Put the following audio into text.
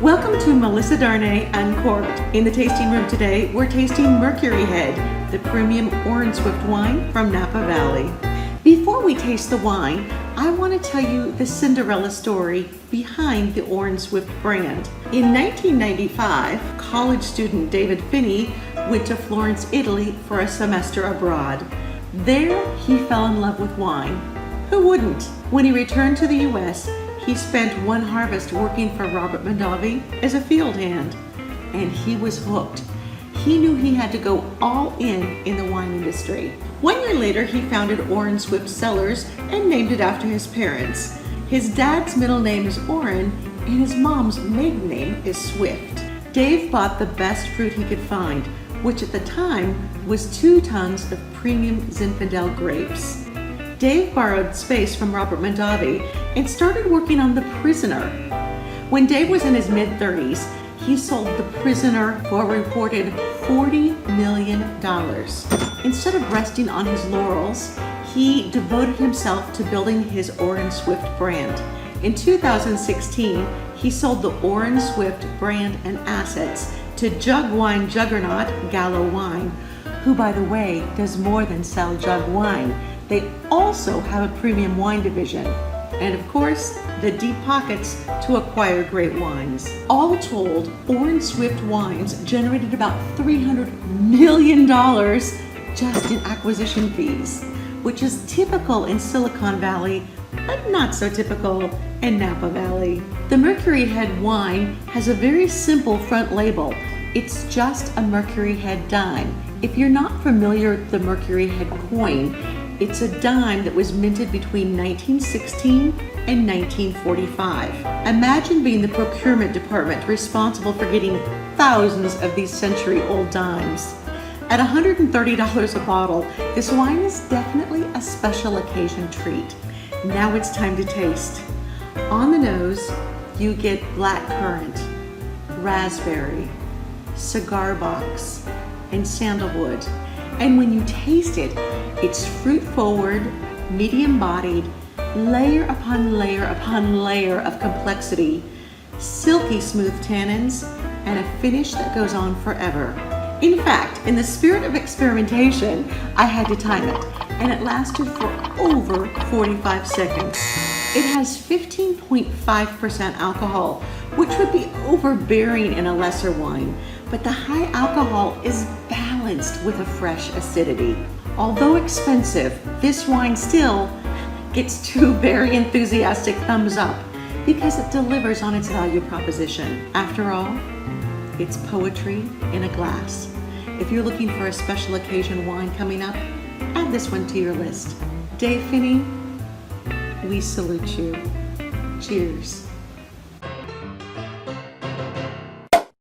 Welcome to Melissa Darnay Uncorked. In the tasting room today, we're tasting Mercury Head, the premium Orin Swift wine from Napa Valley. Before we taste the wine, I want to tell you the Cinderella story behind the Orin Swift brand. In 1995, college student David Finney went to Florence, Italy for a semester abroad. There, he fell in love with wine. Who wouldn't? When he returned to the U.S., he spent one harvest working for Robert Mondavi as a field hand, and he was hooked. He knew he had to go all in the wine industry. 1 year later, he founded Orin Swift Cellars and named it after his parents. His dad's middle name is Orin, and his mom's maiden name is Swift. Dave bought the best fruit he could find, which at the time was 2 tons of premium Zinfandel grapes. Dave borrowed space from Robert Mondavi and started working on The Prisoner. When Dave was in his mid-30s, he sold The Prisoner for a reported $40 million. Instead of resting on his laurels, he devoted himself to building his Orin Swift brand. In 2016, he sold the Orin Swift brand and assets to Jug Wine juggernaut Gallo Wine, who, by the way, does more than sell Jug Wine. They also have a premium wine division, and of course, the deep pockets to acquire great wines. All told, Orin Swift Wines generated about $300 million just in acquisition fees, which is typical in Silicon Valley, but not so typical in Napa Valley. The Mercury Head wine has a very simple front label. It's just a Mercury Head dime. If you're not familiar with the Mercury Head coin, it's a dime that was minted between 1916 and 1945. Imagine being the procurement department responsible for getting thousands of these century-old dimes. At $130 a bottle, this wine is definitely a special occasion treat. Now it's time to taste. On the nose, you get blackcurrant, raspberry, cigar box, and sandalwood. And when you taste it, it's fruit forward, medium bodied, layer upon layer upon layer of complexity, silky smooth tannins, and a finish that goes on forever. In fact, in the spirit of experimentation, I had to time it, and it lasted for over 45 seconds. It has 15.5% alcohol, which would be overbearing in a lesser wine, but the high alcohol is balanced with a fresh acidity. Although expensive, this wine still gets 2 very enthusiastic thumbs up because it delivers on its value proposition. After all, it's poetry in a glass. If you're looking for a special occasion wine coming up, add this one to your list. Dave Finney, we salute you. Cheers.